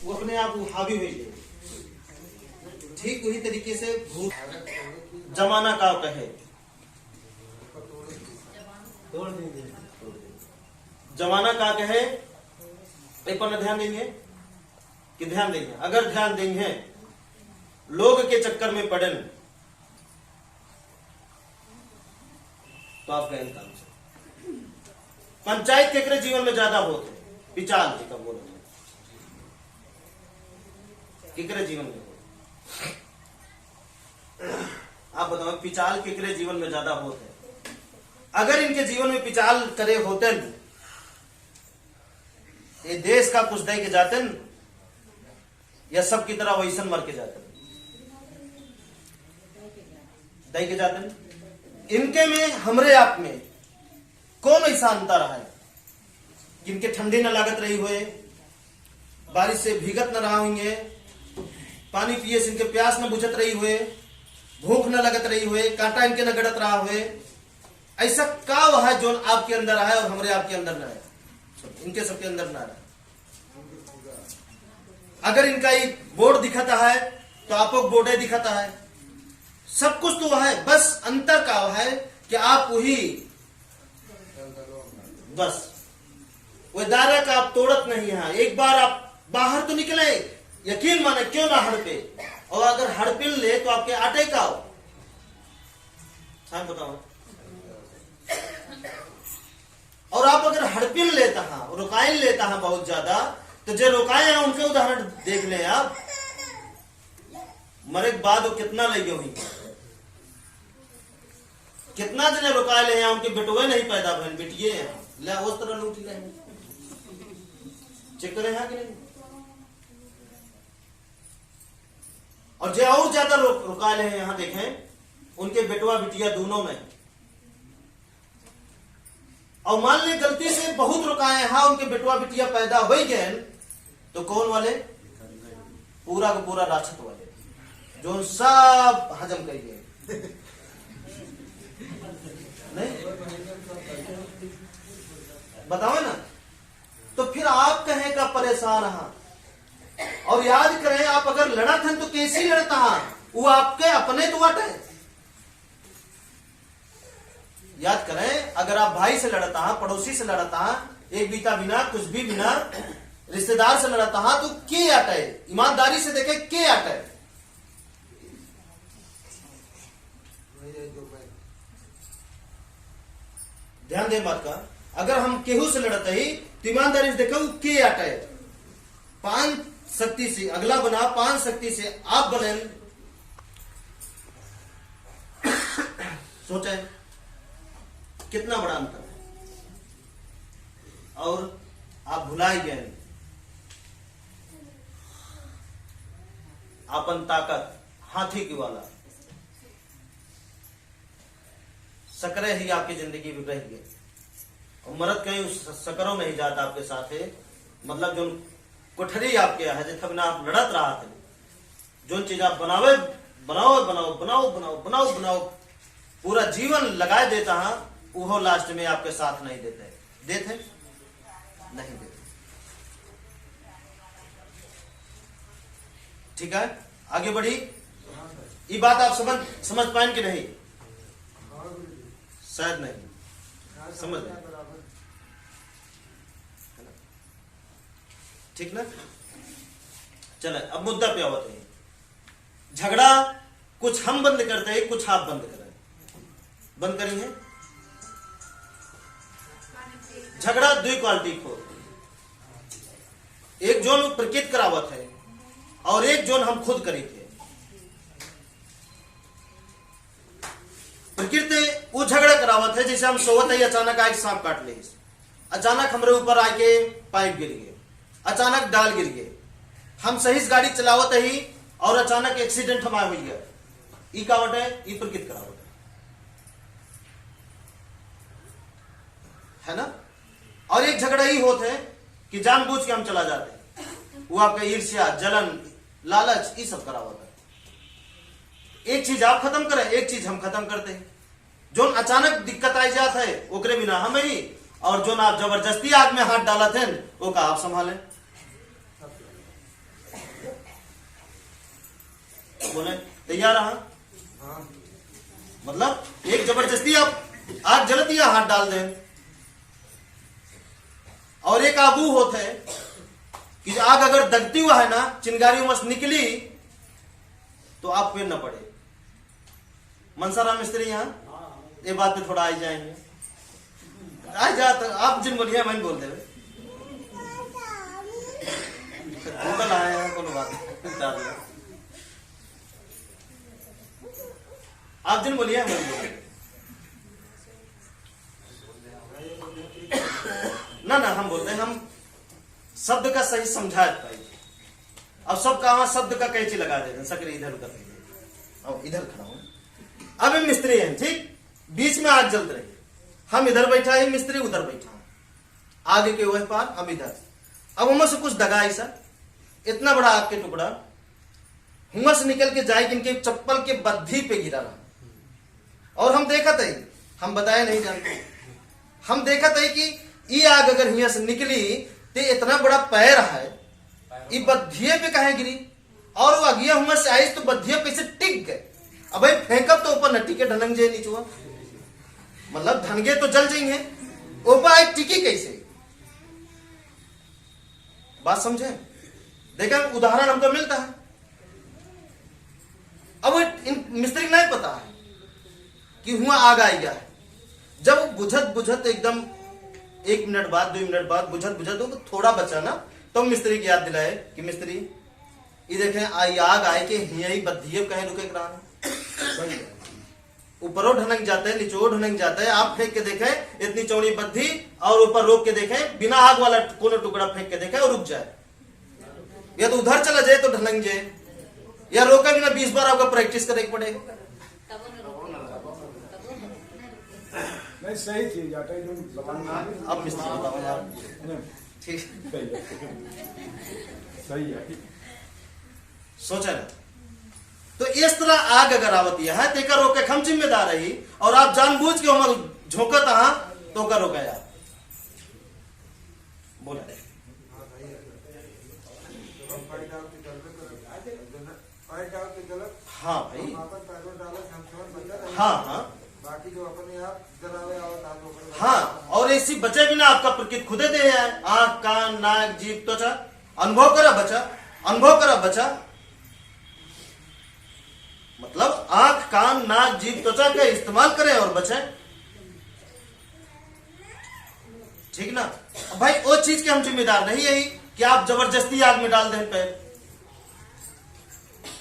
वो अपने आप हावी हुई है। ठीक वही तरीके से भूत जमाना का कहे, जमाना का कहे, एक पर ध्यान देंगे कि ध्यान देंगे, अगर ध्यान देंगे लोग के चक्कर में पड़े तो आप गए काम से। पंचायत केकरे जीवन में ज्यादा होते पिचाल जी का बोलो केकरे जीवन में आप बताओ पिचाल केकरे जीवन में ज्यादा होते। अगर इनके जीवन में पिचाल करे होते ये देश का कुछ दे के जाते या सब की तरह वैसन मर के जाते दे के जाते। इनके में हमरे आप में कौन ऐसा अंतर है कि इनके ठंडी न लागत रही हुए, बारिश से भीगत न रहा होंगे, पानी पिए से इनके प्यास न बुझत रही हुए, भूख न लगत रही हुए, कांटा इनके न गड़त रहा हुए। ऐसा का वह है जो आपके अंदर है और हमारे आपके अंदर न है, इनके सबके अंदर न है। अगर इनका ये बोर्ड दिखाता है तो आपको बोर्ड दिखाता है, सब कुछ तो है, बस अंतर का है कि आप वही बस वो दायरा का आप तोड़त नहीं है। एक बार आप बाहर तो निकले, यकीन माने क्यों ना हड़पे, और अगर हड़पिल ले तो आपके आटे का हो बताओ। और आप अगर हड़पिल लेता है, रुकाइल लेता है बहुत ज्यादा, तो जो रुकाए हैं उनके उदाहरण देख ले आप, मरे के बाद वो कितना लगे हुई, कितना जने रुकाए ले हैं, उनके बेटुए नहीं पैदा बहन बेटिए हैं ले उस तरह लूट ले। चेक करें कि नहीं। और जो और ज्यादा रुकाए ले हैं यहां देखें, उनके बेटवा बिटिया दोनों में। और मान ले गलती से बहुत रुकाए हैं, उनके बेटवा बिटिया पैदा हो गए, तो कौन वाले? पूरा का पूरा राक्षस वाले जो सब हजम करिए नहीं बताओ ना। तो फिर आप कहें का परेशान है। और याद करें आप अगर लड़त हैं तो कैसी लड़ता है, वो आपके अपने तो वट है। याद करें अगर आप भाई से लड़ता है, पड़ोसी से लड़ता है, एक बीता बिना कुछ भी बिना रिश्तेदार से लड़ता है, तो के अटे? ईमानदारी से देखे के अटे? ध्यान दे बात का। अगर हम केहू से लड़ते ही तो ईमानदारी से देखो के अटे? पांच शक्ति से अगला बना, पांच शक्ति से आप बने। सोचे कितना बड़ा अंतर है। और आप भुलाई गए अपन ताकत, हाथी की वाला सकरे ही आपकी जिंदगी में रह गए, और मरद कहीं उस सकरों में ही जाता आपके साथ है। मतलब जो कोठरी आपके है जितना बिना आप लड़त रहा थे, जो चीज आप बनावे बनाओ बनाओ बनाओ बनाओ बनाओ बनाओ पूरा जीवन लगाए देता है, वो लास्ट में आपके साथ नहीं देते। देते नहीं देते। ठीक है, आगे बढ़ी। ये बात आप समझ पाए कि नहीं? शायद नहीं समझ नहीं। ठीक ना। चले अब मुद्दा पे आवते हैं। झगड़ा कुछ हम बंद करते हैं, कुछ आप बंद करें। बंद करेंगे। झगड़ा दो क्वालिटी को, एक जोन प्रकृति करावत है और एक जोन हम खुद करी थे। प्रकृति वो झगड़ा करावत है जैसे हम सोवत है, अचानक आके सांप काट ले, अचानक हमारे ऊपर आके पाइप गिर गए, अचानक डाल गिर गए, हम सही से गाड़ी चलावत ही और अचानक एक्सीडेंट हमारे हुई है। ई कावट है, ई प्रकृति करावट है ना। और एक झगड़ा ही होते हैं कि जानबूझ के हम चला जाते हैं, वो आपका ईर्ष्या, जलन, लालच, ये सब करा होता है। एक चीज आप खत्म करें, एक चीज हम खत्म करते हैं। जो अचानक दिक्कत आई जात है ओकरे बिना हम ही, और जो आप जबरदस्ती आग में हाथ डालत हैं वो का आप संभालें। बोले तैयार हाँ। मतलब एक जबरदस्ती आप आग जलती है हाथ डाल दें, और एक आबू होते है कि आग अगर दगती हुआ है ना, चिंगारी मस्त निकली तो आप पे न पड़े। मनसाराम मिस्त्री यहाँ ये बात पे थोड़ा आ जाएंगे, आ जाता आप जिन बोलिए मैं बोल दे कोनो बात आप जिन बोलिए मैं बोल ना हम बोलते हैं, हम शब्द का सही समझा पाए। अब सब कहा शब्द का कैची लगा देते हैं, सकरी इधर उधर और इधर खड़ा हूं। अब हम मिस्त्री हैं, ठीक, बीच में आग जल रही, हम इधर बैठा है, मिस्त्री उधर बैठा है, आगे के वह पार हम इधर। अब उमर से कुछ दगा ऐसा इतना बड़ा आग के टुकड़ा हुआ से निकल के जाए इनके चप्पल के बद्धी पे गिरा रहा, और हम देखा थे, हम बताए नहीं जानते, हम देखा थे कि ये आग अगर हिया से निकली तो इतना बड़ा पैर है, ये बद्धिये पे कहे गिरी, और वो अगिया हुआ से आई तो बद्धिये पे से टिक गए। अब भाई फेंकब तो ऊपर न टिके, ढनंग जे नीचे, मतलब धनगे तो जल जाएंगे, ऊपर आई टिकी कैसे? बात समझे? देखा उदाहरण हमको मिलता है। अब इन मिस्त्री को नहीं पता है कि हुआ आग आई गया है, जब बुझत एकदम 1 मिनट बाद 2 मिनट बाद बुझत तो थोड़ा बचा ना, तो मिस्त्री की याद दिलाए कि मिस्त्री ये देखें आई आग आए के ही बद्धिये कहीं रुके कराने, ऊपरों ढनक जाते हैं, नीचों ढनक जाते हैं। आप फेंक के देखें इतनी चौड़ी बद्धी, और ऊपर रोक के देखें बिना आग वाला कोनो टुकड़ा फेंक के देखें और रुक जाए, या तो उधर चला जाए तो ढनक जाए, या रोका बिना 20 बार आपका प्रैक्टिस करने पड़ेगा। नहीं सही चीज अब मिस्त्री बताओ यार, ठीक सही है, सोचा ना। तो इस तरह आग अगर आवती है तो रोके हम जिम्मेदार रही, और आप जानबूझ के हम झोंकत तो कर रोका यार बोला हाँ भाई हाँ बाकी जो अपने आप जलावे हाँ, और ऐसी बचे भी ना, आपका प्रकृति खुदे दे है, आंख कान नाक जीभ त्वचा, अनुभव करा बचा, अनुभव करा बचा, मतलब आंख कान नाक जीभ त्वचा का इस्तेमाल करें और बचे, ठीक ना। भाई वो चीज के हम जिम्मेदार नहीं है कि आप जबरदस्ती आग में डाल दें पैर,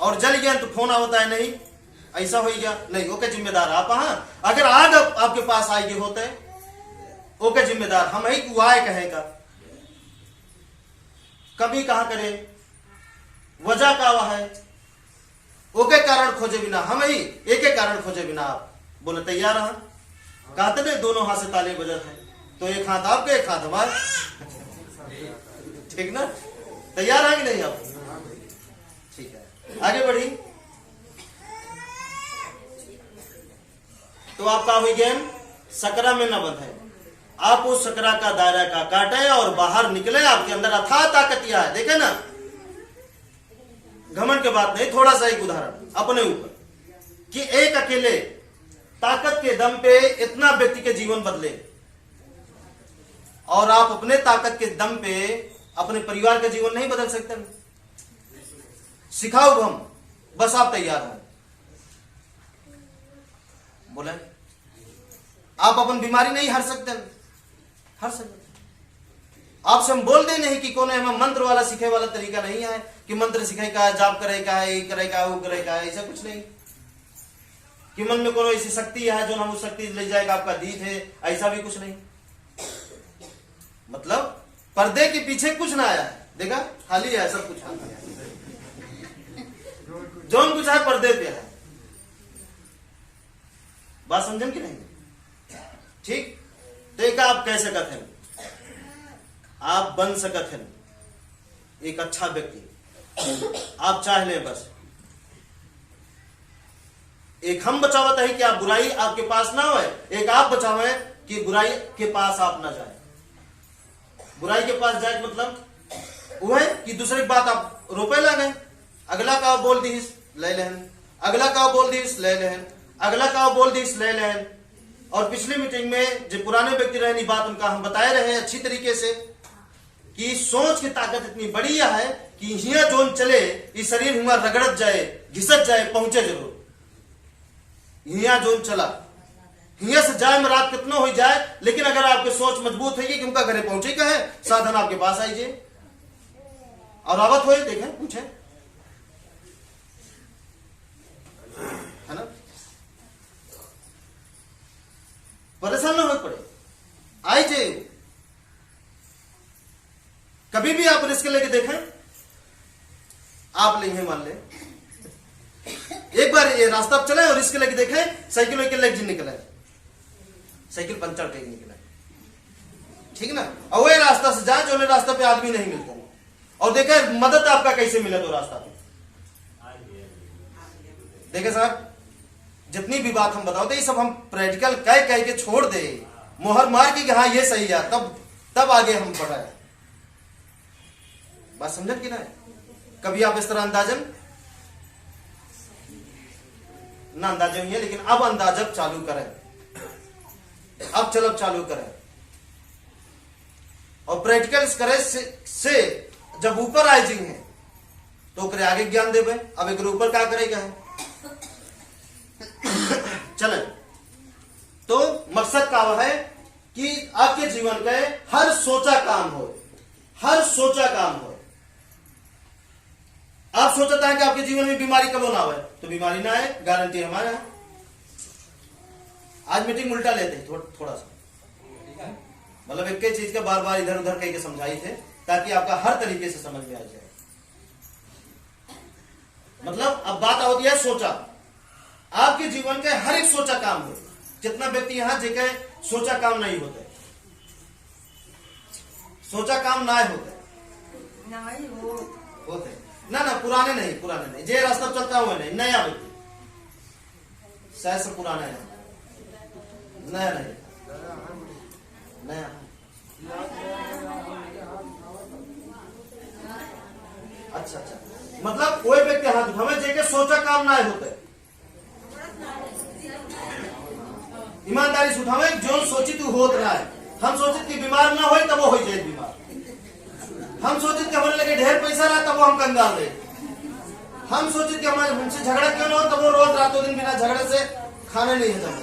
और जल गया तो फोन होता है नहीं ऐसा हो गया नहीं, ओके जिम्मेदार आप। हाँ अगर आग आपके पास आएगी होते ओके जिम्मेदार हम ही हुआ कहेगा, कभी कहा करे वजह का हुआ है, ओके कारण खोजे बिना हम ही एक कारण खोजे बिना आप बोले तैयार हैं, कहते थे दोनों हाथ से ताले बजत है, तो एक हाथ आपके एक हाथ हमारे, ठीक ना। तैयार है कि नहीं आप? ठीक है, आगे बढ़ी। तो आपका हुई गेम सकरा में न बंधे, आप उस सकरा का दायरा का काटे और बाहर निकले, आपके अंदर अथाह ताकत यह है। देखे ना, घमंड के बात नहीं, थोड़ा सा एक उदाहरण अपने ऊपर कि एक अकेले ताकत के दम पे इतना व्यक्ति के जीवन बदले, और आप अपने ताकत के दम पे अपने परिवार का जीवन नहीं बदल सकते। सिखाओ हम, बस आप तैयार हो। बोले आप अपन बीमारी नहीं हर सकते, हर सकते। आपसे हम बोल दे नहीं कि कौन है, हम मंत्र वाला सीखे वाला तरीका नहीं है कि मंत्र सीखे का है, जाप करे का है, ये करे का है, वो करे का है, ऐसा कुछ नहीं कि मन में कोई ऐसी शक्ति है जो हम उस शक्ति ले जाएगा आपका दीद है, ऐसा भी कुछ नहीं। मतलब पर्दे के पीछे कुछ ना आया है, देखा खाली है, सब कुछ जो कुछ है पर्दे पे है। बात समझन कि नहीं? ठीक, तो एक आप कह सकते हैं, आप बन सकते हैं एक अच्छा व्यक्ति, आप चाह ले बस। एक हम बचावत है कि आप बुराई आपके पास ना हो, एक आप बचावे कि बुराई के पास आप ना जाए। बुराई के पास जाए मतलब वो है कि दूसरे की बात आप रोपे लगे, अगला का बोल दी ले लेहन, अगला का बोल दिस ले लेहन, अगला का बोल दिस ले लेहन। और पिछली मीटिंग में जो पुराने व्यक्ति रहे बात उनका हम बताए रहे अच्छी तरीके से कि सोच की ताकत इतनी बड़ी है कि हिया जोन चले इस शरीर हुआ रगड़त जाए, घिसत जाए, पहुंचे जरूर। हिया जोन चला, हिया से जाए में रात कितना हो जाए, लेकिन अगर आपकी सोच मजबूत है कि उनका घरे पहुंचे का है, साधन आपके पास आइए और आवत हो देखें, पूछे, है ना। परेशान ना हो पड़े, आई जाइए। कभी भी आप रिस्क लेके देखें, आप लेंगे मान ले एक बार ये रास्ता चले और रिस्क लेके देखें, साइकिल वाइकिल लेके निकले, साइकिल पंचर टेक निकले, ठीक ना। और वही रास्ता से जाए जो रास्ता पे आदमी नहीं मिलता और देखे मदद आपका कैसे मिले तो रास्ता पे। देखे साहब, जितनी भी बात हम बताओ ये सब हम प्रैक्टिकल कह के छोड़ दे, मोहर मार के कि हाँ ये सही है, तब आगे हम बढ़ाए। बात समझ कि ना। कभी आप इस तरह अंदाजन ना अंदाजा हुई है, लेकिन अब अंदाजब चालू करें, अब चलब चालू करें और प्रैक्टिकल करे से जब ऊपर आए जिंग है तो ओकरे आगे ज्ञान देवे। अब एक ऊपर क्या करेगा है चले तो मकसद का है कि आपके जीवन का हर सोचा काम हो, हर सोचा काम हो। आप सोचता है कि आपके जीवन में बीमारी कब ना आए, तो बीमारी ना आए, गारंटी हमारा है। आज मीटिंग उल्टा लेते थोड़ा सा, मतलब एक चीज का बार बार इधर उधर कह के समझाई थे ताकि आपका हर तरीके से समझ में आ जाए। मतलब अब बात होती है सोचा, आपके जीवन के हर एक सोचा काम हो। जितना व्यक्ति यहां जेके सोचा काम नहीं होते, सोचा काम ना होते ना पुराने नहीं, जे रास्ता चलता हुआ नहीं, नया व्यक्ति शायद से पुराना है, नया नहीं, नया। अच्छा, मतलब कोई व्यक्ति हाथ उठावे जेके सोचा काम ना होते, ईमानदारी से उठावे जो सोचित होत ना है। हम सोचित कि बीमार ना हो तब वो हो जाए बीमार, हम सोचित कि हमारे लगे ढेर पैसा रहा तब वो हम कंगाल रहे, हम सोचित कि हमारे हमसे झगड़ा क्यों ना हो तब वो रोज रातों दिन बिना झगड़े से खाने नहीं है जमा।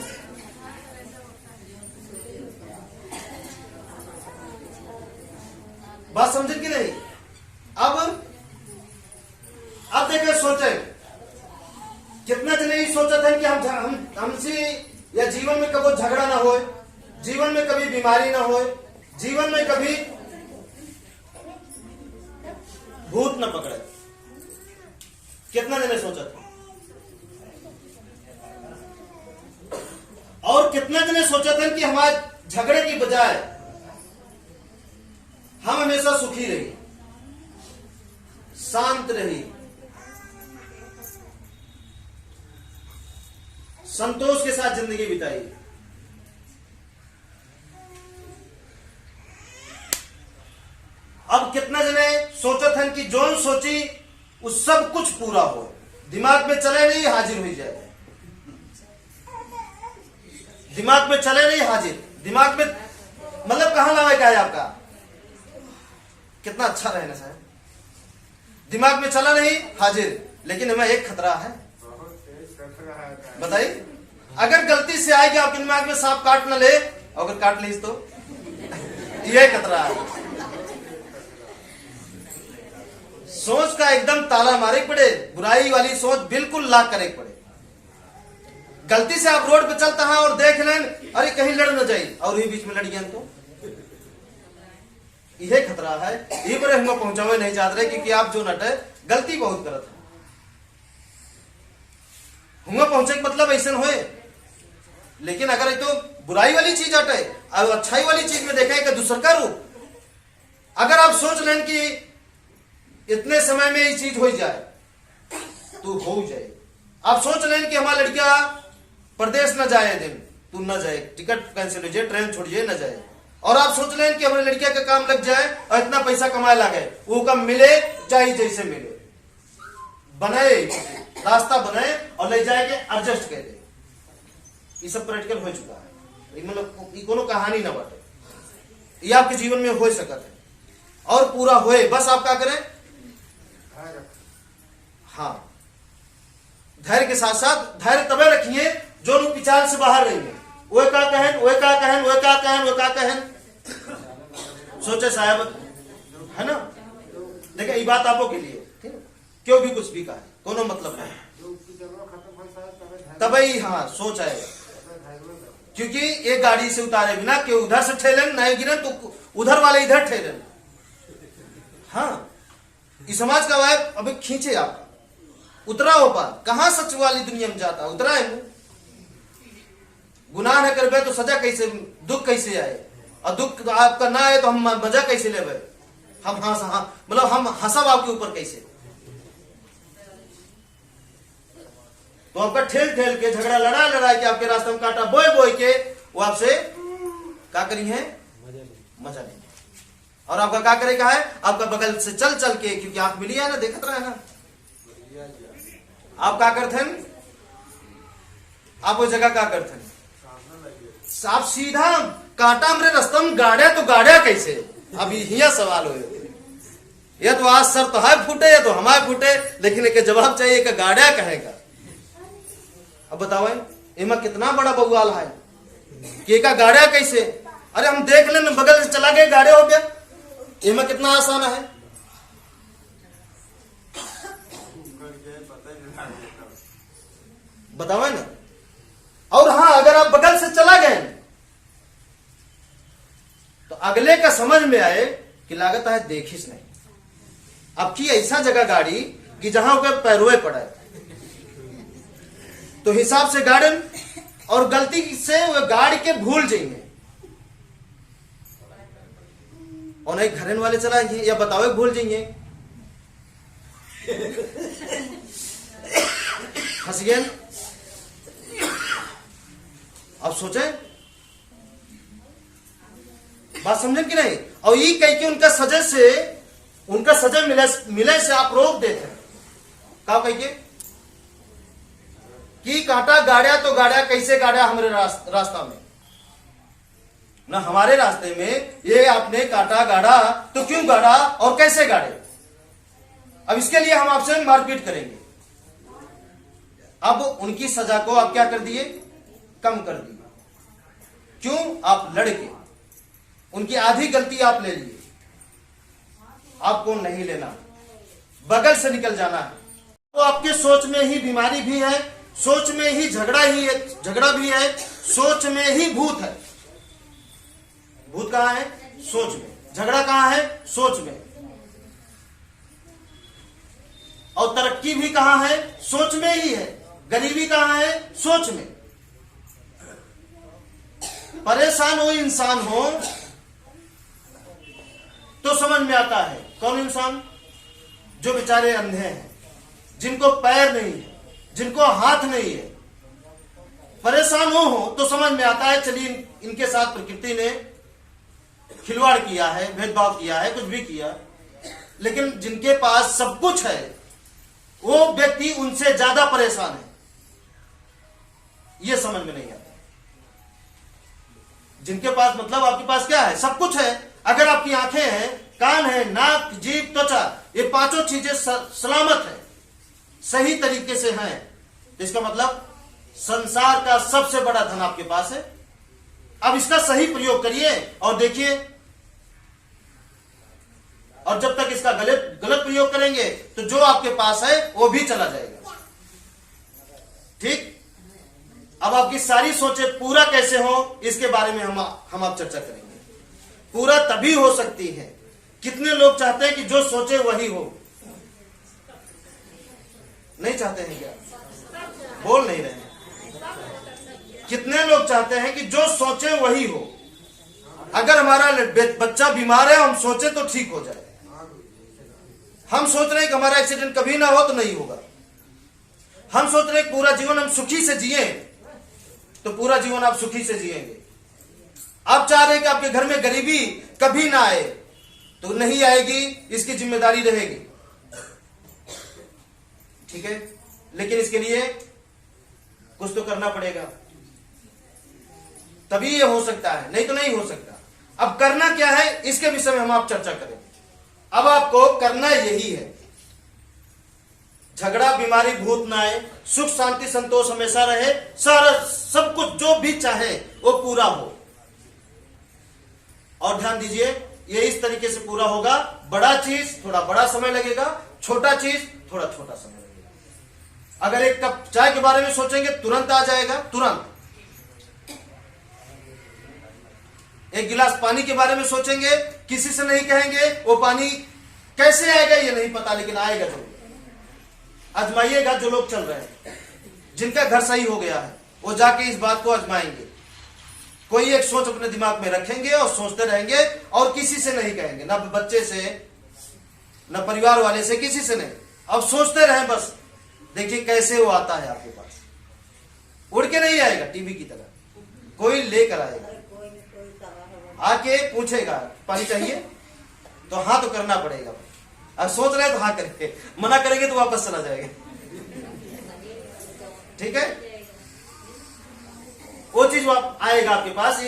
बात समझे कि नहीं। अब देखिए सोचे कितना जने ये सोचा था कि हमसे या जीवन में कभी झगड़ा ना हो, जीवन में कभी बीमारी ना हो, जीवन में कभी भूत न पकड़े। कितना जने सोचा था, और कितना जने सोचा था कि हमारे झगड़े की बजाय हम हमेशा सुखी रही, शांत रही, संतोष के साथ जिंदगी बिताई। अब कितना जने सोचा था कि जो सोची उस सब कुछ पूरा हो, दिमाग में चले नहीं हाजिर हो जाए, दिमाग में चले नहीं हाजिर, दिमाग में मतलब कहां लावे का है आपका, कितना अच्छा रहना साहब, दिमाग में चला नहीं हाजिर। लेकिन हमें एक खतरा है, बताइए, अगर गलती से आएगी आपके दिमाग में सांप काट न ले, अगर काट ली तो यह खतरा है। सोच का एकदम ताला मारे पड़े, बुराई वाली सोच बिल्कुल लाख करे पड़े। गलती से आप रोड पे चलता है और देख लें अरे कहीं लड़ न जाए और ही बीच में लड़ गया तो यह खतरा है। ये पर हम पहुंचावे नहीं चाहते रहे क्योंकि आप जो नट है गलती बहुत करत है। हुआ पहुंचे मतलब ऐसा होए, लेकिन अगर ये तो बुराई वाली चीज हटे और अच्छाई वाली चीज में देखा है कि दूसर का रूप, अगर आप सोच लें कि इतने समय में ये चीज हो जाए तो हो जाए। आप सोच लें कि हमारा लड़किया प्रदेश न जाए, दिन तू न जाए, टिकट कैंसिल हो जाए, ट्रेन छोड़ जाए न जाए, और आप सोच लें कि हमारी लड़किया का काम लग जाए और इतना पैसा कमाए लगे, वो काम मिले चाहे जैसे मिले, बनाए, रास्ता बनाए और ले जाके एडजस्ट कर दे। ये सब प्रैक्टिकल हो चुका है। ये मतलब ये कोनो कहानी ना बाटे, ये आपके जीवन में हो सकता है और पूरा होए। बस आप क्या करें, हाँ, धैर्य के साथ साथ धैर्य तबे रखिए जो लोग विचार से बाहर रहेंगे। वो क्या कहन, वो क्या कहन, वो क्या कहन, वो क्या कहन, सोचे साहब, है ना। देखिए ये बात आपो के लिए, ठीक है? क्यों भी कुछ भी कहा, कोनो मतलब नहीं, तभी हाँ सोच आएगा। क्योंकि एक गाड़ी से उतारे बिना कि उधर से ठेलन नहीं गिरे तो उधर वाले इधर ठेलन। हाँ, इस समाज का वायब अभी खींचे आपका, उतरा हो पार, कहां सच वाली दुनिया में जाता, उतरा है। गुनाह न करबे तो सजा कैसे, दुख कैसे आए, और दुख आपका ना आए तो हम मजा कैसे लेबे, हम मतलब हम हंसब आपके ऊपर कैसे। तो आपका ठेल ठेल के, झगड़ा लड़ा लड़ा के, आपके रास्ते में कांटा बोए बोए के वो आपसे क्या करी है, मजा नहीं। और आपका क्या करेगा है, आपका बगल से चल चल के, क्योंकि आंख मिली है ना, देखत रहे ना, आप क्या करते हैं, आप वो जगह क्या करते हैं, आप सीधा कांटा मेरे रास्ते में गाड़े तो गाड़े कैसे। अब यह सवाल हो, ये तो आज सर तो है फूटे, या तो हमारे फूटे, लेकिन एक जवाब चाहिए कि गाड़िया कहेगा। अब बताओ इमा कितना बड़ा बवाल है कि का गाड़िया कैसे। अरे हम देख लें, बगल से चला गए गाड़े हो गया, इमा कितना आसान है। बताओ ना। और हाँ, अगर आप बगल से चला गए तो अगले का समझ में आए कि लागत है देखिस नहीं, आपकी ऐसा जगह गाड़ी कि जहां ऊपर पैरोए पड़ा है, तो हिसाब से गार्डन, और गलती से वो गाड़ी के भूल जाएंगे और नहीं घरन वाले चलाएंगे, या बताओ भूल जाएंगे, हंस गए। अब सोचे, बात समझे कि नहीं। और ये कह के उनका सजा मिले से आप रोक देते हैं, क्या कह के कि कांटा गाड़िया तो गाड़िया कैसे गाड़िया हमारे रास्ता में ना, हमारे रास्ते में ये आपने कांटा गाड़ा तो क्यों गाड़ा और कैसे गाड़े। अब इसके लिए हम आपसे मारपीट करेंगे। अब उनकी सजा को आप क्या कर दिए, कम कर दिए। क्यों, आप लड़के, उनकी आधी गलती आप ले लिए, आपको नहीं लेना, बगल से निकल जाना है। तो आपके सोच में ही बीमारी भी है, सोच में ही झगड़ा भी है, सोच में ही भूत है। भूत कहां है, सोच में। झगड़ा कहां है, सोच में। और तरक्की भी कहां है, सोच में ही है। गरीबी कहां है, सोच में। परेशान हो इंसान हो तो समझ में आता है। कौन इंसान, जो बेचारे अंधे हैं, जिनको पैर नहीं है, जिनको हाथ नहीं है, परेशान हो तो समझ में आता है, चलिए इनके साथ प्रकृति ने खिलवाड़ किया है, भेदभाव किया है, कुछ भी किया। लेकिन जिनके पास सब कुछ है वो व्यक्ति उनसे ज्यादा परेशान है, ये समझ में नहीं आता। जिनके पास मतलब आपके पास क्या है, सब कुछ है। अगर आपकी आंखें हैं, कान है, नाक, जीभ, त्वचा, ये पांचों चीजें सलामत है, सही तरीके से हैं, तो इसका मतलब संसार का सबसे बड़ा धन आपके पास है। अब इसका सही प्रयोग करिए और देखिए। और जब तक इसका गलत प्रयोग करेंगे तो जो आपके पास है वो भी चला जाएगा। ठीक। अब आपकी सारी सोचें पूरा कैसे हो, इसके बारे में हम आप चर्चा करेंगे। पूरा तभी हो सकती है, कितने लोग चाहते हैं कि जो सोचे वही हो, नहीं चाहते हैं क्या, बोल नहीं रहे हैं। कितने लोग चाहते हैं कि जो सोचे वही हो। अगर हमारा बच्चा बीमार है, हम सोचे तो ठीक हो जाए। हम सोच रहे हैं कि हमारा एक्सीडेंट कभी ना हो तो नहीं होगा। हम सोच रहे हैं पूरा जीवन हम सुखी से जिए, तो पूरा जीवन आप सुखी से जिएंगे। आप चाह रहे हैं कि आपके घर में गरीबी कभी ना आए, तो नहीं आएगी, इसकी जिम्मेदारी रहेगी। ठीक है, लेकिन इसके लिए कुछ तो करना पड़ेगा, तभी ये हो सकता है, नहीं तो नहीं हो सकता। अब करना क्या है, इसके विषय में हम आप चर्चा करें। अब आपको करना यही है, झगड़ा बीमारी भूत ना आए, सुख शांति संतोष हमेशा रहे, सारा सब कुछ जो भी चाहे वो पूरा हो। और ध्यान दीजिए, ये इस तरीके से पूरा होगा, बड़ा चीज थोड़ा बड़ा समय लगेगा, छोटा चीज थोड़ा छोटा समय लगेगा। अगर एक कप चाय के बारे में सोचेंगे तुरंत आ जाएगा, तुरंत। एक गिलास पानी के बारे में सोचेंगे, किसी से नहीं कहेंगे वो पानी कैसे आएगा ये नहीं पता, लेकिन आएगा जरूर। आजमाइएगा, जो लोग चल रहे हैं, जिनका घर सही हो गया है, वो जाके इस बात को आजमाएंगे। कोई एक सोच अपने दिमाग में रखेंगे और सोचते रहेंगे और किसी से नहीं कहेंगे, ना बच्चे से, ना परिवार वाले से, किसी से नहीं। अब सोचते रहें बस, देखिए कैसे वो आता है आपके पास। उड़ के नहीं आएगा, टीवी की तरह कोई लेकर आएगा, आके पूछेगा पानी चाहिए, तो हाँ तो करना पड़ेगा। अब सोच रहे तो हाँ करेंगे, मना करेंगे तो वापस चला जाएगा। ठीक है, वो चीज आएगा आपके पास,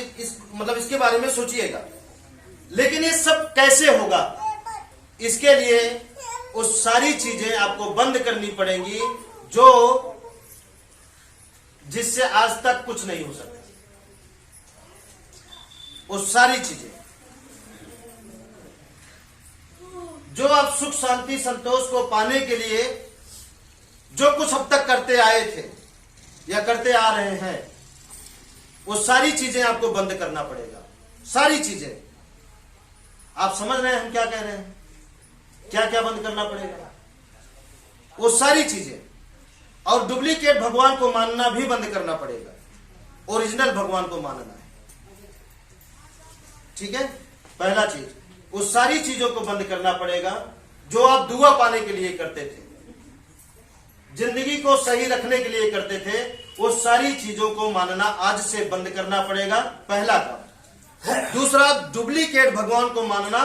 मतलब इसके बारे में सोचिएगा। लेकिन ये सब कैसे होगा, इसके लिए वो सारी चीजें आपको बंद करनी पड़ेंगी जो जिससे आज तक कुछ नहीं हो सकता। वो सारी चीजें जो आप सुख शांति संतोष को पाने के लिए जो कुछ अब तक करते आए थे या करते आ रहे हैं, वो सारी चीजें आपको बंद करना पड़ेगा। सारी चीजें, आप समझ रहे हैं हम क्या कह रहे हैं, क्या क्या बंद करना पड़ेगा, वो सारी चीजें। और डुप्लीकेट भगवान को मानना भी बंद करना पड़ेगा, ओरिजिनल भगवान को मानना है। ठीक है, पहला चीज, उस सारी चीजों को बंद करना पड़ेगा जो आप दुआ पाने के लिए करते थे, जिंदगी को सही रखने के लिए करते थे। वो सारी चीजों को मानना आज से बंद करना पड़ेगा, पहला काम। दूसरा, डुप्लीकेट भगवान को मानना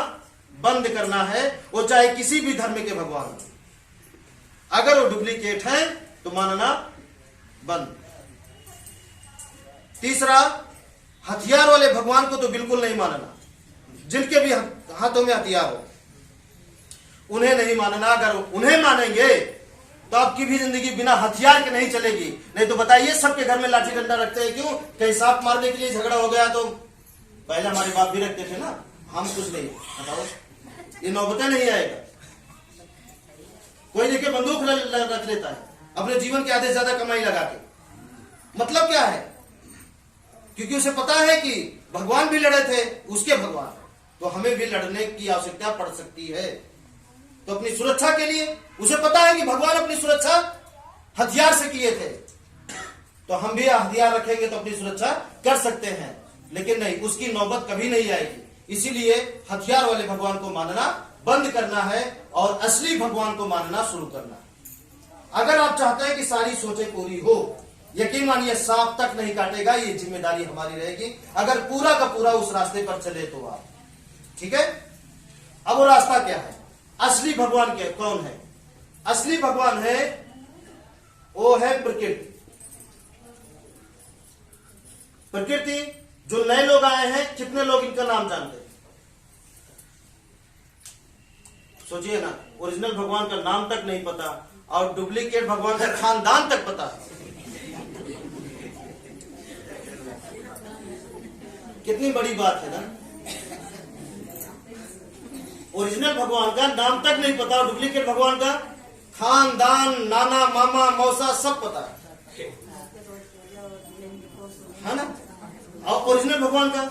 बंद करना है, वो चाहे किसी भी धर्म के भगवान हो। अगर वो डुप्लीकेट है तो मानना बंद। तीसरा, हथियार वाले भगवान को तो बिल्कुल नहीं मानना, जिनके भी हाथों में हथियार हो उन्हें नहीं मानना। अगर उन्हें मानेंगे तो आपकी भी जिंदगी बिना हथियार के नहीं चलेगी। नहीं तो बताइए, सबके घर में लाठी डंडा रखते हैं क्यों? कहीं सांप मारने के लिए झगड़ा हो गया तो पहले हमारे बाप भी रखते थे ना, हम कुछ नहीं। बताओ, ये नौबतें नहीं आएगा। कोई देखिए बंदूक रख लेता है अपने जीवन के आधे से ज्यादा कमाई लगा के। मतलब क्या है? क्योंकि उसे पता है कि भगवान भी लड़े थे, उसके भगवान, तो हमें भी लड़ने की आवश्यकता पड़ सकती है। तो अपनी सुरक्षा के लिए उसे पता है कि भगवान अपनी सुरक्षा हथियार से किए थे, तो हम भी हथियार रखेंगे तो अपनी सुरक्षा कर सकते हैं। लेकिन नहीं, उसकी नौबत कभी नहीं आएगी। इसीलिए हथियार वाले भगवान को मानना बंद करना है और असली भगवान को मानना शुरू करना है। अगर आप चाहते हैं कि सारी सोचें पूरी हो, यकीन मानिए सांप तक नहीं काटेगा, ये जिम्मेदारी हमारी रहेगी। अगर पूरा का पूरा उस रास्ते पर चले तो आप, ठीक है। अब वो रास्ता क्या है? असली भगवान क्या कौन है? असली भगवान है, वो है प्रकृति। प्रकृति, जो नए लोग आए हैं, कितने लोग इनका नाम जानते हैं? सोचिए ना, ओरिजिनल भगवान का नाम तक नहीं पता और डुप्लीकेट भगवान का खानदान तक पता है। कितनी बड़ी बात है ना। ओरिजिनल भगवान का नाम तक नहीं पता और डुप्लीकेट भगवान का खानदान, नाना मामा मौसा सब पता है ना। और ओरिजिनल भगवान का,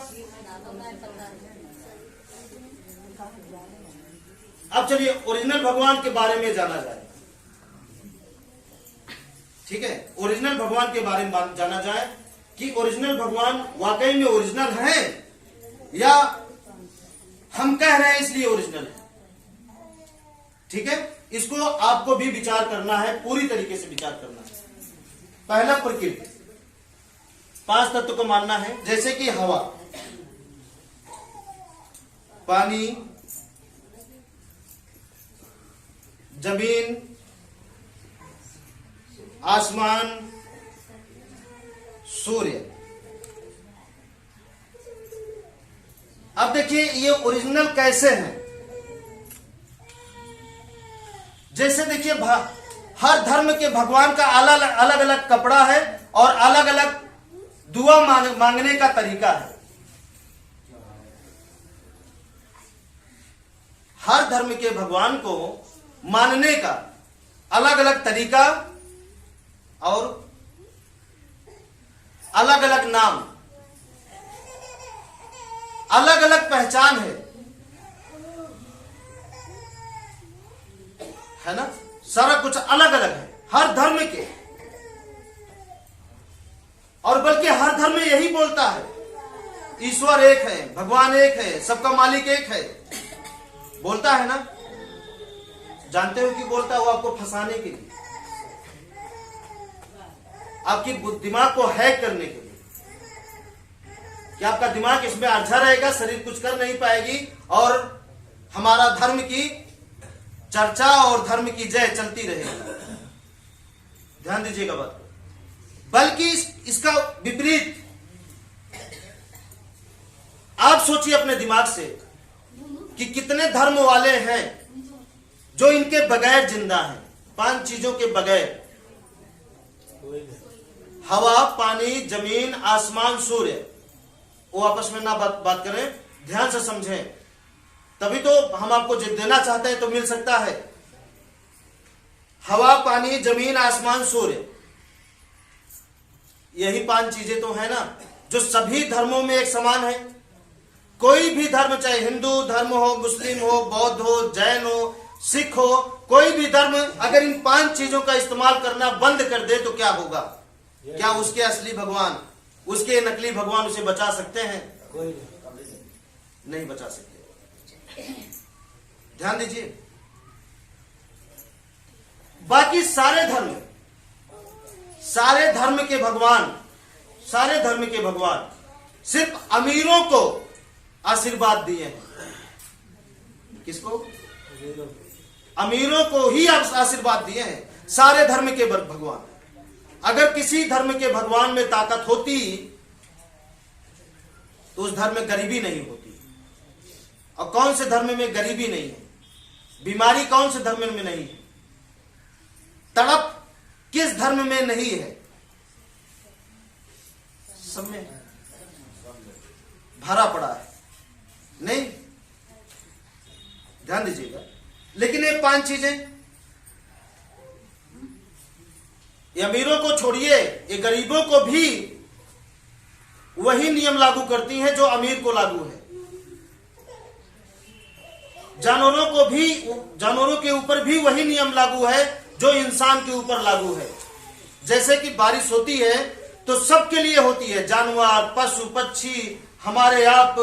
अब चलिए ओरिजिनल भगवान के बारे में जाना जाए। ठीक है, ओरिजिनल भगवान के बारे में जाना जाए कि ओरिजिनल भगवान वाकई में ओरिजिनल है या हम कह रहे हैं इसलिए ओरिजिनल है। ठीक है, इसको आपको भी विचार करना है, पूरी तरीके से विचार करना है। पहला, प्रकृति, 5 तत्व को मानना है, जैसे कि हवा, पानी, जमीन, आसमान, सूर्य। अब देखिए ये ओरिजिनल कैसे हैं। जैसे देखिए हर धर्म के भगवान का अलग अलग कपड़ा है और अलग अलग दुआ मांगने का तरीका है। हर धर्म के भगवान को मानने का अलग अलग तरीका और अलग अलग नाम, अलग अलग पहचान है ना। सारा कुछ अलग अलग है हर धर्म के। और बल्कि हर धर्म में यही बोलता है, ईश्वर एक है, भगवान एक है, सबका मालिक एक है। बोलता है ना। जानते हो कि बोलता है वो आपको फंसाने के लिए, आपकी दिमाग को हैक करने के लिए, कि आपका दिमाग इसमें अरझा रहेगा, शरीर कुछ कर नहीं पाएगी और हमारा धर्म की चर्चा और धर्म की जय चलती रहेगी। ध्यान दीजिएगा बात को। बल्कि इसका विपरीत आप सोचिए अपने दिमाग से कि कितने धर्म वाले हैं जो इनके बगैर जिंदा हैं। 5 चीजों के बगैर, हवा, पानी, जमीन, आसमान, सूर्य। वो आपस में ना बात करें, ध्यान से समझें, तभी तो हम आपको जो देना चाहते हैं तो मिल सकता है। हवा, पानी, जमीन, आसमान, सूर्य, यही 5 चीजें तो है ना जो सभी धर्मों में एक समान है। कोई भी धर्म, चाहे हिंदू धर्म हो, मुस्लिम हो, बौद्ध हो, जैन हो, सिख हो, कोई भी धर्म अगर इन 5 चीजों का इस्तेमाल करना बंद कर दे तो क्या होगा? क्या उसके असली भगवान, उसके नकली भगवान उसे बचा सकते हैं? कोई नहीं बचा सकते। ध्यान दीजिए। बाकी सारे धर्म के भगवान सिर्फ अमीरों को आशीर्वाद दिए हैं। किसको? अमीरों को ही आशीर्वाद दिए हैं सारे धर्म के भगवान। अगर किसी धर्म के भगवान में ताकत होती तो उस धर्म में गरीबी नहीं होती। और कौन से धर्म में गरीबी नहीं है? बीमारी कौन से धर्म में नहीं है? तड़प किस धर्म में नहीं है? सब में भरा पड़ा है। नहीं, ध्यान दीजिएगा। लेकिन ये 5 चीजें, ये अमीरों को छोड़िए, ये गरीबों को भी वही नियम लागू करती हैं जो अमीर को लागू है। जानवरों के ऊपर भी वही नियम लागू है जो इंसान के ऊपर लागू है। जैसे कि बारिश होती है तो सबके लिए होती है, जानवर, पशु, पक्षी, हमारे आप,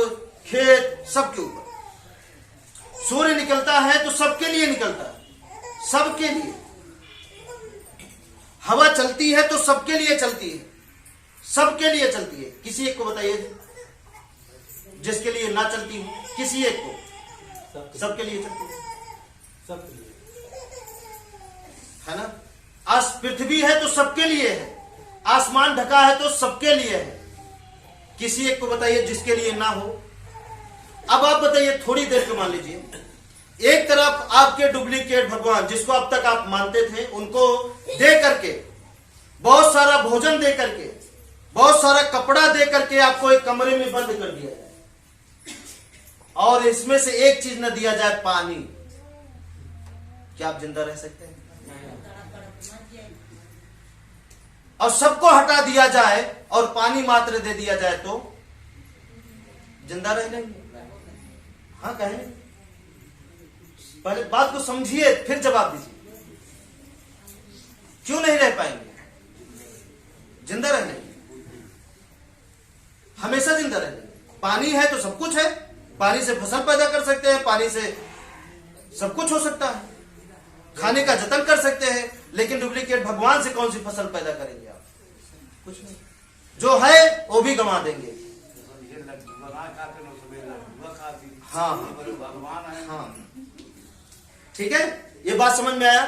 खेत, सबके ऊपर। सूर्य निकलता है तो सबके लिए निकलता है, सबके लिए। हवा चलती है तो सबके लिए चलती है, सबके लिए चलती है। किसी एक को बताइए जिसके लिए ना चलती हो, किसी एक को। सबके लिए चलती है, सबके लिए है ना। आज पृथ्वी है तो सबके लिए है, आसमान ढका है तो सबके लिए है। किसी एक को बताइए जिसके लिए ना हो। अब आप बताइए, थोड़ी देर को मान लीजिए, एक तरफ आपके डुप्लीकेट भगवान जिसको अब तक आप मानते थे, उनको दे करके, बहुत सारा भोजन दे करके, बहुत सारा कपड़ा दे करके आपको एक कमरे में बंद कर दिया जाए और इसमें से एक चीज न दिया जाए, पानी। क्या आप जिंदा रह सकते हैं? और सबको हटा दिया जाए और पानी मात्र दे दिया जाए तो जिंदा रह लेंगे? हाँ, कहें। पहले बात को समझिए फिर जवाब दीजिए। क्यों नहीं रह पाएंगे? जिंदा रह लेंगे, हमेशा जिंदा रह लेंगे। पानी है तो सब कुछ है, पानी से फसल पैदा कर सकते हैं, पानी से सब कुछ हो सकता है, खाने का जतन कर सकते हैं। लेकिन डुप्लीकेट भगवान से कौन सी फसल पैदा करेंगे आप? कुछ नहीं। जो है वो भी गंवा देंगे। हाँ हाँ, ठीक है, ये बात समझ में आया।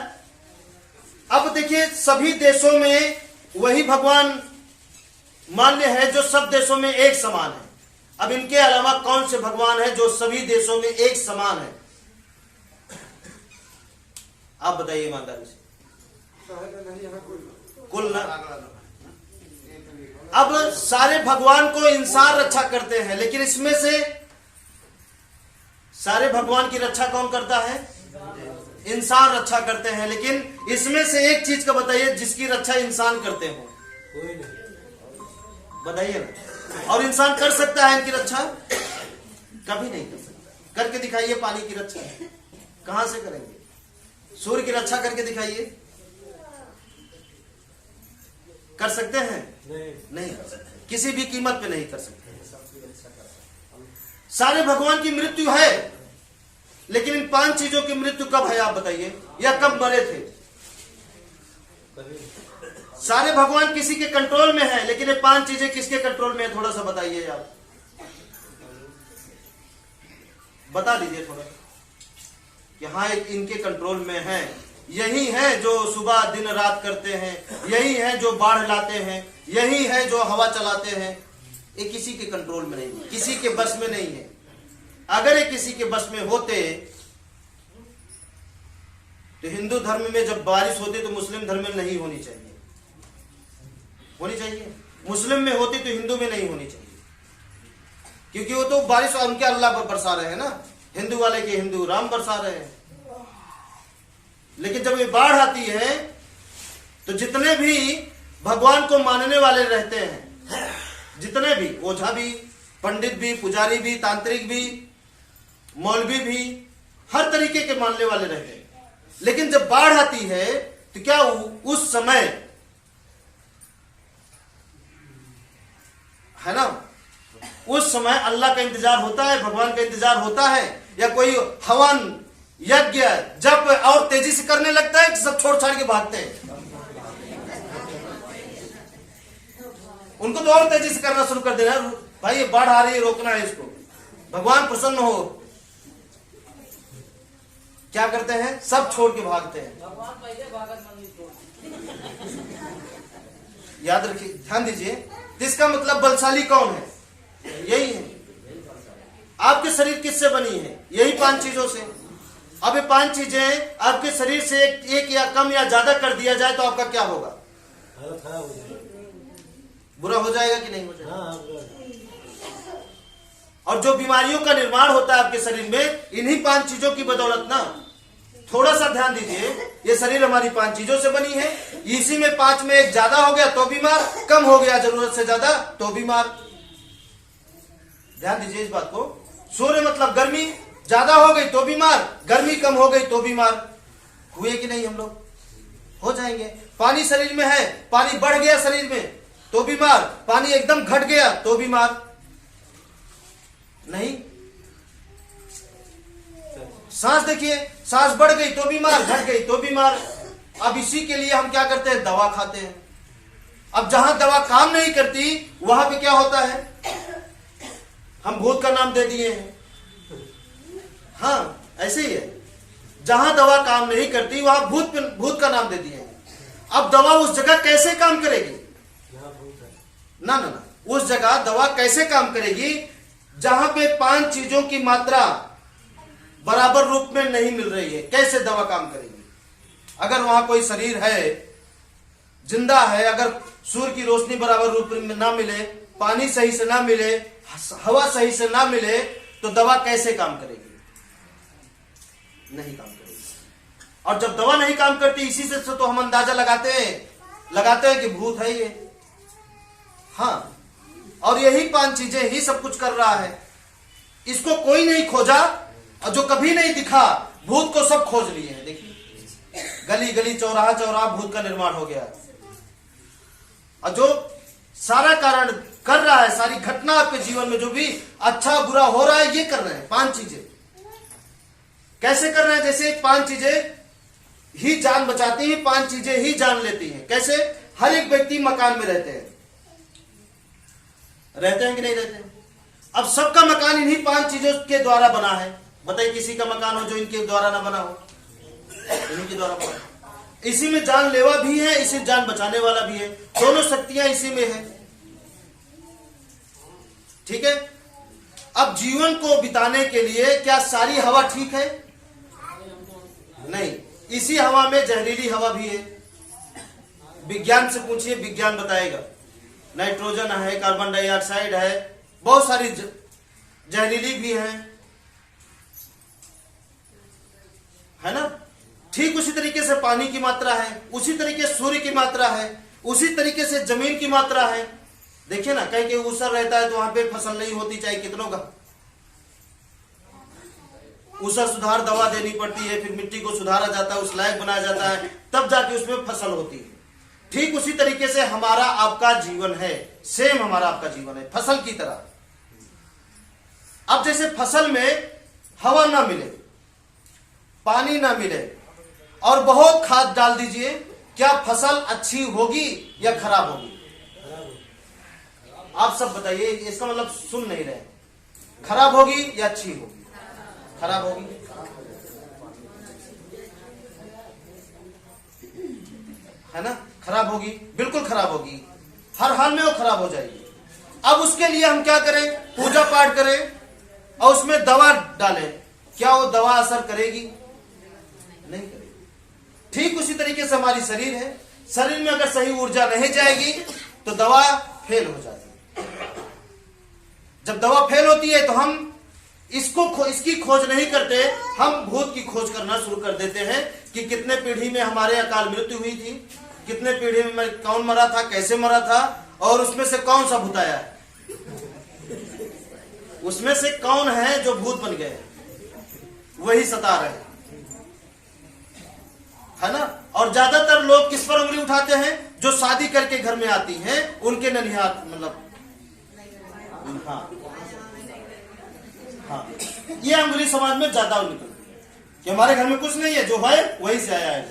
अब देखिए सभी देशों में वही भगवान मान्य है जो सब देशों में एक समान है। अब इनके अलावा कौन से भगवान है जो सभी देशों में एक समान है? आप बताइए ईमानदारी से। साहेब नहीं है कोई। कुल ना। अब सारे भगवान को इंसान रक्षा करते हैं, लेकिन इसमें से सारे भगवान की रक्षा कौन करता है? इंसान रक्षा करते हैं। लेकिन इसमें से एक चीज का बताइए जिसकी रक्षा इंसान करते हो, कोई नहीं। बताइए ना। और इंसान कर सकता है इनकी रक्षा? कभी नहीं कर सकता। करके दिखाइए पानी की रक्षा। कहां से करेंगे? सूर्य की रक्षा करके दिखाइए। कर सकते हैं? नहीं कर सकते। किसी भी कीमत पे नहीं कर सकते। सारे भगवान की मृत्यु है, लेकिन इन 5 चीजों की मृत्यु कब है आप बताइए, या कब मरे थे? सारे भगवान किसी के कंट्रोल में है, लेकिन ये 5 चीजें किसके कंट्रोल में है? थोड़ा सा बताइए आप, बता दीजिए थोड़ा कि हाँ एक इनके कंट्रोल में है। यही है जो सुबह दिन रात करते हैं, यही है जो बाढ़ लाते हैं, यही है जो हवा चलाते हैं। ये किसी के कंट्रोल में नहीं है, किसी के बस में नहीं है। अगर ये किसी के बस में होते तो हिंदू धर्म में जब बारिश होती तो मुस्लिम धर्म में नहीं होनी चाहिए, होनी चाहिए। मुस्लिम में होती तो हिंदू में नहीं होनी चाहिए, क्योंकि वो तो बारिश उनके अल्लाह पर बरसा रहे हैं ना। हिंदू वाले के हिंदू राम बरसा रहे हैं। लेकिन जब ये बाढ़ आती है तो जितने भी भगवान को मानने वाले रहते हैं, जितने भी ओझा भी, पंडित भी, पुजारी भी, तांत्रिक भी, मौलवी भी, हर तरीके के मानने वाले रहते हैं। लेकिन जब बाढ़ आती है तो क्या उस समय है ना, उस समय अल्लाह का इंतजार होता है, भगवान का इंतजार होता है, या कोई हवन यज्ञ जब और तेजी से करने लगता है कि सब छोड़ छाड़ के भागते हैं? उनको तो और तेजी से करना शुरू कर देना, भाई ये बाढ़ आ रही है, रोकना है इसको, भगवान प्रसन्न हो। क्या करते हैं? सब छोड़ के भागते हैं। याद रखिए, ध्यान दीजिए। इसका मतलब बलशाली कौन है? यही है। आपके शरीर किससे बनी है? यही 5 चीजों से। अब ये 5 चीजें आपके शरीर से एक या कम या ज्यादा कर दिया जाए तो आपका क्या होगा? हालत खराब हो जाएगी। बुरा हो जाएगा कि नहीं हो जाएगा? हाँ। और जो बीमारियों का निर्माण होता है आपके शरीर में, इन्हीं 5 चीजों की बदौलत ना। थोड़ा सा ध्यान दीजिए, ये शरीर हमारी 5 चीजों से बनी है। इसी में 5 में एक ज्यादा हो गया तो बीमार, कम हो गया जरूरत से ज्यादा तो बीमार। ध्यान दीजिए इस बात को। सूर्य मतलब गर्मी, ज्यादा हो गई तो बीमार, गर्मी कम हो गई तो बीमार। हुए कि नहीं? हम लोग हो जाएंगे। पानी शरीर में है, पानी बढ़ गया शरीर में तो बीमार, पानी एकदम घट गया तो बीमार नहीं। सांस देखिए, सांस बढ़ गई तो बीमार, घट गई तो बीमार। अब इसी के लिए हम क्या करते हैं? दवा खाते हैं। अब जहां दवा काम नहीं करती वहां पे क्या होता है? हम भूत का नाम दे दिए हैं। हाँ ऐसे ही है, जहां दवा काम नहीं करती वहां भूत का नाम दे दिए हैं। अब दवा उस जगह कैसे काम करेगी? ना ना ना, उस जगह दवा कैसे काम करेगी जहां पे 5 चीजों की मात्रा बराबर रूप में नहीं मिल रही है? कैसे दवा काम करेगी? अगर वहां कोई शरीर है, जिंदा है, अगर सूर्य की रोशनी बराबर रूप में ना मिले, पानी सही से ना मिले, हवा सही से ना मिले, तो दवा कैसे काम करेगी? नहीं काम करेगी। और जब दवा नहीं काम करती, इसी से तो हम अंदाजा लगाते हैं कि भूत है ये। हाँ, और यही 5 चीजें ही सब कुछ कर रहा है। इसको कोई नहीं खोजा, और जो कभी नहीं दिखा, भूत को सब खोज लिए हैं। देखिए, गली गली, चौराहा चौराहा भूत का निर्माण हो गया। और जो सारा कारण कर रहा है, सारी घटना आपके जीवन में जो भी अच्छा बुरा हो रहा है, ये कर रहे हैं 5 चीजें। कैसे कर रहे हैं? जैसे 5 चीजें ही जान बचाती हैं, 5 चीजें ही जान लेती हैं। कैसे? हर एक व्यक्ति मकान में रहते हैं कि नहीं रहते हैं? अब सबका मकान इन्हीं 5 चीजों के द्वारा बना है। बताइए किसी का मकान हो जो इनके द्वारा ना बना हो? इन्हीं के द्वारा बना। इसी में जानलेवा भी है, इसी जान बचाने वाला भी है, दोनों शक्तियां इसी में है। ठीक है। अब जीवन को बिताने के लिए क्या सारी हवा ठीक है? नहीं, इसी हवा में जहरीली हवा भी है। विज्ञान से पूछिए, विज्ञान बताएगा। नाइट्रोजन है, कार्बन डाइऑक्साइड है, बहुत सारी जहरीली भी है ना। ठीक उसी तरीके से पानी की मात्रा है, उसी तरीके से सूर्य की मात्रा है, उसी तरीके से जमीन की मात्रा है। देखिए ना, कहीं कहीं ऊसर रहता है तो वहां पे फसल नहीं होती, चाहे कितनों का ऊसर सुधार दवा देनी पड़ती है, फिर मिट्टी को सुधारा जाता है, उस लायक बनाया जाता है, तब जाके उसमें फसल होती है। ठीक उसी तरीके से हमारा आपका जीवन है, सेम हमारा आपका जीवन है, फसल की तरह। अब जैसे फसल में हवा ना मिले, पानी ना मिले और बहुत खाद डाल दीजिए, क्या फसल अच्छी होगी या खराब होगी? आप सब बताइए, इसका मतलब सुन नहीं रहे। खराब होगी या अच्छी होगी? खराब होगी। है ना, खराब होगी, बिल्कुल खराब होगी, हर हाल में वो खराब हो जाएगी। अब उसके लिए हम क्या करें? पूजा पाठ करें और उसमें दवा डालें, क्या वो दवा असर करेगी? नहीं करेगी। ठीक उसी तरीके से हमारी शरीर है, शरीर में अगर सही ऊर्जा नहीं जाएगी तो दवा फेल हो जाती है। जब दवा फेल होती है तो हम इसकी खोज नहीं करते, हम भूत की खोज करना शुरू कर देते हैं कि कितने पीढ़ी में हमारे अकाल मृत्यु हुई थी, कितने पीढ़ी में कौन मरा था, कैसे मरा था, और उसमें से कौन सा भूताया है, उसमें से कौन है जो भूत बन गए, वही सता रहे, है ना। और ज्यादातर लोग किस पर उंगली उठाते हैं? जो शादी करके घर में आती हैं, उनके ननिहाल, मतलब हाँ, ये अंगुली समाज में ज्यादा निकलती है कि हमारे घर में कुछ नहीं है, जो है वही से आया है।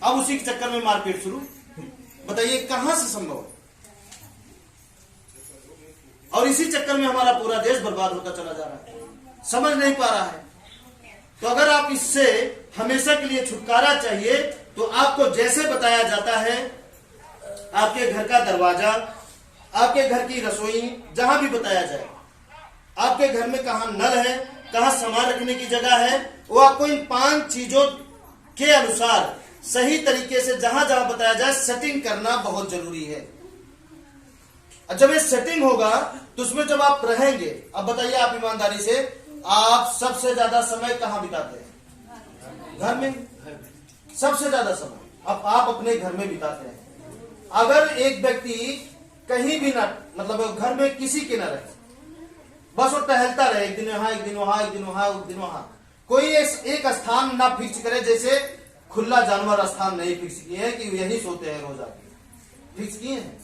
अब उसी के चक्कर में मारपीट शुरू। बताइए कहां से संभव है? और इसी चक्कर में हमारा पूरा देश बर्बाद होता चला जा रहा है, समझ नहीं पा रहा है। तो अगर आप इससे हमेशा के लिए छुटकारा चाहिए तो आपको जैसे बताया जाता है, आपके घर का दरवाजा, आपके घर की रसोई, जहां भी बताया जाए, आपके घर में कहां नल है, कहां सामान रखने की जगह है, वो आपको इन 5 चीजों के अनुसार सही तरीके से जहां जहां बताया जाए सेटिंग करना बहुत जरूरी है। जब ये सेटिंग होगा तो उसमें जब आप रहेंगे, अब बताइए आप ईमानदारी से, आप सबसे ज्यादा समय कहां बिताते हैं? घर में सबसे ज्यादा समय आप अपने घर में बिताते हैं। अगर एक व्यक्ति कहीं भी ना, मतलब घर में किसी के ना रहे, बस वो टहलता रहे, एक दिन यहाँ, एक दिन वहां, एक दिन वहां, एक दिन वहां, कोई एक स्थान ना फिक्स करे, जैसे खुला जानवर स्थान नहीं फिक्स किए हैं कि यही सोते हैं रोज आके, फिक्स किए हैं।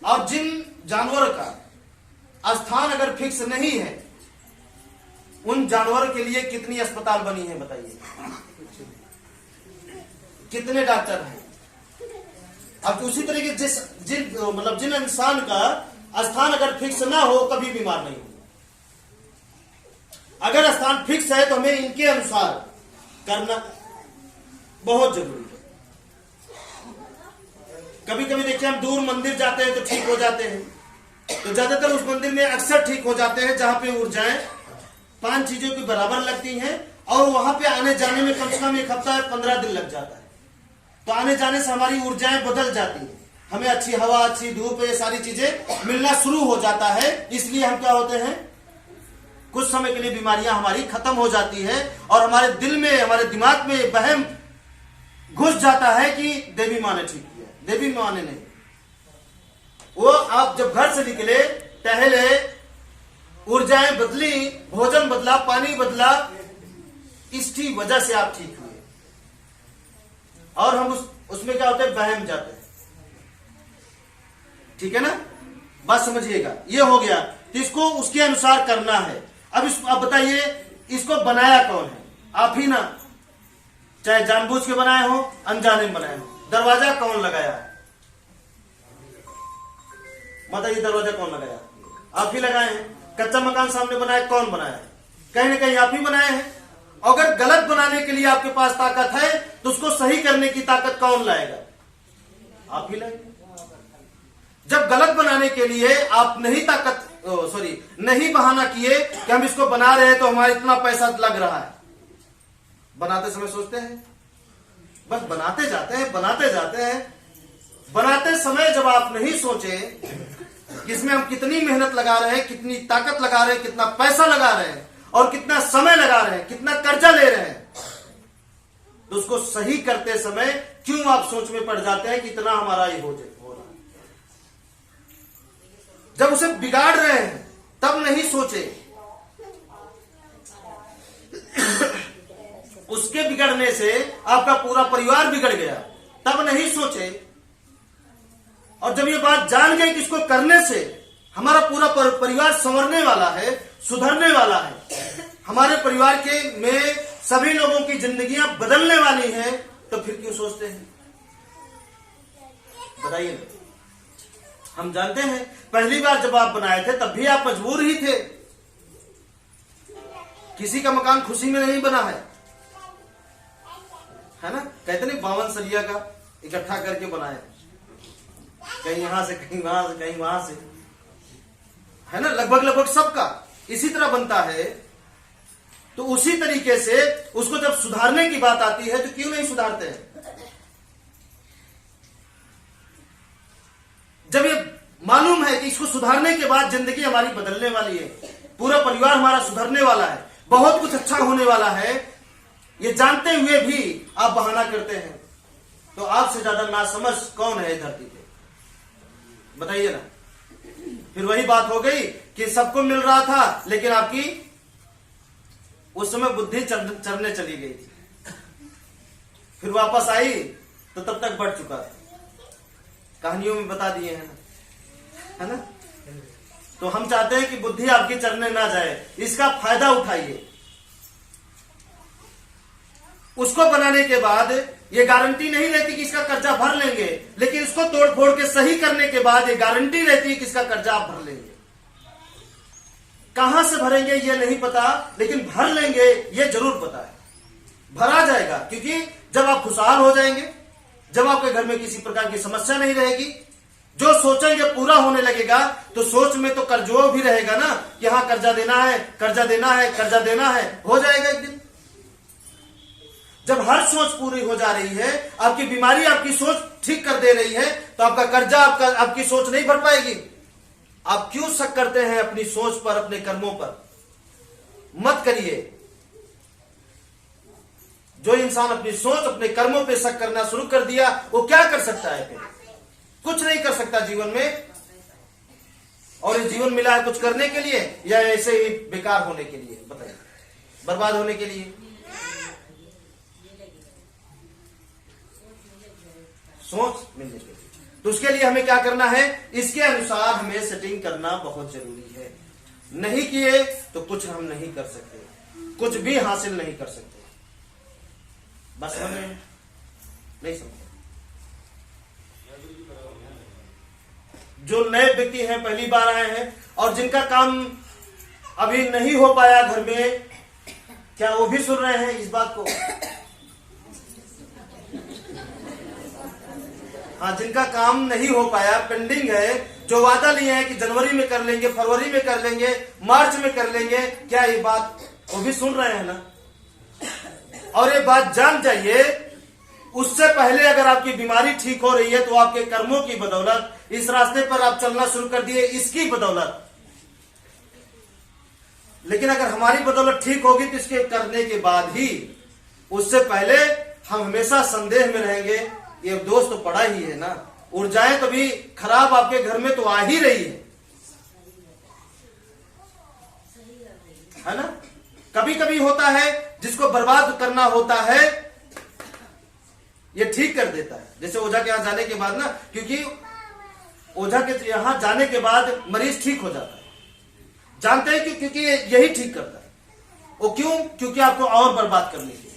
और जिन जानवर का स्थान अगर फिक्स नहीं है, उन जानवरों के लिए कितनी अस्पताल बनी है बताइए, कितने डॉक्टर हैं। अब उसी तरीके जिन इंसान का स्थान अगर फिक्स ना हो, कभी बीमार नहीं हो। अगर स्थान फिक्स है तो हमें इनके अनुसार करना बहुत जरूरी है। कभी कभी देखिए हम दूर मंदिर जाते हैं तो ठीक हो जाते हैं, तो ज्यादातर उस मंदिर में अक्सर ठीक हो जाते हैं जहां पे ऊर्जाएं 5 चीजों की बराबर लगती हैं, और वहां पे आने जाने में कम से कम 1 हफ्ता 15 दिन लग जाता है। तो आने जाने से हमारी ऊर्जाएं बदल जाती है, हमें अच्छी हवा, अच्छी धूप, ये सारी चीजें मिलना शुरू हो जाता है। इसलिए हम क्या होते हैं, कुछ समय के लिए बीमारियां हमारी खत्म हो जाती है, और हमारे दिल में, हमारे दिमाग में वहम घुस जाता है कि देवी माँ ने ठीक किया। देवी माँ ने नहीं। वो आप जब घर से निकले, टहले, ऊर्जाएं बदली, भोजन बदला, पानी बदला, इसकी वजह से आप ठीक हुए। और हम उसमें क्या होता है, बहम जाते हैं। ठीक है ना, बात समझिएगा। ये हो गया, तो इसको उसके अनुसार करना है। अब बताइए, इसको बनाया कौन है? आप ही ना, चाहे जानबूझ के बनाए हो, अनजाने में बनाए हो। दरवाजा कौन लगाया है? बताइए, दरवाजा कौन लगाया? आप ही लगाए हैं। कच्चा मकान सामने बनाया, कौन बनाया है? कहीं ना कहीं आप ही बनाए हैं। अगर गलत बनाने के लिए आपके पास ताकत है तो उसको सही करने की ताकत कौन लाएगा? आप ही लाएंगे। जब गलत बनाने के लिए आप नहीं बहाना किए कि हम इसको बना रहे हैं तो हमारा इतना पैसा लग रहा है, बनाते समय सोचते हैं? बस बनाते जाते हैं, बनाते जाते हैं। बनाते समय जब आप नहीं सोचे कि इसमें हम कितनी मेहनत लगा रहे हैं, कितनी ताकत लगा रहे हैं, कितना पैसा लगा रहे हैं और कितना समय लगा रहे हैं, कितना कर्जा ले रहे हैं, तो उसको सही करते समय क्यों आप सोच में पड़ जाते हैं कि इतना हमारा ये हो रहा है। जब उसे बिगाड़ रहे हैं तब नहीं सोचे, उसके बिगड़ने से आपका पूरा परिवार बिगड़ गया, तब नहीं सोचे। और जब ये बात जान गए कि इसको करने से हमारा पूरा परिवार संवरने वाला है, सुधरने वाला है, हमारे परिवार के में सभी लोगों की जिंदगियां बदलने वाली हैं, तो फिर क्यों सोचते हैं? बताइए ना। हम जानते हैं पहली बार जब आप बनाए थे तब भी आप मजबूर ही थे। किसी का मकान खुशी में नहीं बना है ना? कहते नहीं 52 सरिया का इकट्ठा करके बनाए, कहीं यहां से कहीं वहां से कहीं वहां से, है ना? लगभग सबका इसी तरह बनता है। तो उसी तरीके से उसको जब सुधारने की बात आती है तो क्यों नहीं सुधारते हैं? जब ये मालूम है कि इसको सुधारने के बाद जिंदगी हमारी बदलने वाली है, पूरा परिवार हमारा सुधरने वाला है, बहुत कुछ अच्छा होने वाला है, ये जानते हुए भी आप बहाना करते हैं, तो आपसे ज्यादा नासमझ कौन है धरती पे? बताइए ना। फिर वही बात हो गई कि सबको मिल रहा था लेकिन आपकी उस समय बुद्धि चरने चली गई थी, फिर वापस आई तो तब तक बढ़ चुका था। कहानियों में बता दिए हैं ना, है ना? तो हम चाहते हैं कि बुद्धि आपकी चरने ना जाए, इसका फायदा उठाइए। उसको बनाने के बाद ये गारंटी नहीं रहती कि इसका कर्जा भर लेंगे, लेकिन इसको तोड़ फोड़ के सही करने के बाद ये गारंटी रहती है कि इसका कर्जा आप भर लेंगे। कहां से भरेंगे ये नहीं पता, लेकिन भर लेंगे ये जरूर पता है, भरा जाएगा। क्योंकि जब आप खुशहाल हो जाएंगे, जब आपके घर में किसी प्रकार की समस्या नहीं रहेगी, जो सोचेंगे पूरा होने लगेगा, तो सोच में तो कर्जो भी रहेगा ना कि हाँ कर्जा देना है, कर्जा देना है, कर्जा देना है, हो जाएगा एक दिन। जब हर सोच पूरी हो जा रही है, आपकी बीमारी आपकी सोच ठीक कर दे रही है, तो आपका कर्जा आपकी सोच नहीं भर पाएगी। आप क्यों शक करते हैं अपनी सोच पर, अपने कर्मों पर? मत करिए। जो इंसान अपनी सोच, अपने कर्मों पे शक करना शुरू कर दिया, वो क्या कर सकता है? फिर कुछ नहीं कर सकता जीवन में। और ये जीवन मिला है कुछ करने के लिए या ऐसे ही बेकार होने के लिए? बताइए, बर्बाद होने के लिए? सोच मिलने के लिए। तो उसके लिए हमें क्या करना है? इसके अनुसार हमें सेटिंग करना बहुत जरूरी है। नहीं किए तो कुछ हम नहीं कर सकते, कुछ भी हासिल नहीं कर सकते। बस हमें नहीं समझ। जो नए व्यक्ति हैं, पहली बार आए हैं और जिनका काम अभी नहीं हो पाया घर में, क्या वो भी सुन रहे हैं इस बात को? हाँ, जिनका काम नहीं हो पाया, पेंडिंग है, जो वादा लिए हैं कि जनवरी में कर लेंगे, फरवरी में कर लेंगे, मार्च में कर लेंगे, क्या ये बात वो भी सुन रहे हैं ना? और ये बात जान जाइए, उससे पहले अगर आपकी बीमारी ठीक हो रही है तो आपके कर्मों की बदौलत, इस रास्ते पर आप चलना शुरू कर दिए इसकी बदौलत। लेकिन अगर हमारी बदौलत ठीक होगी तो इसके करने के बाद ही, उससे पहले हम हमेशा संदेह में रहेंगे। ये दोष तो पड़ा ही है ना, ऊर्जाएं कभी खराब आपके घर में तो आ ही रही है ना? कभी कभी होता है जिसको बर्बाद करना होता है, ये ठीक कर देता है। जैसे ओझा के यहां जाने के बाद ना, क्योंकि ओझा के यहां जाने के बाद मरीज ठीक हो जाता है, जानते हैं क्योंकि यही ठीक करता है। वो क्यों? क्योंकि आपको और बर्बाद करने के लिए।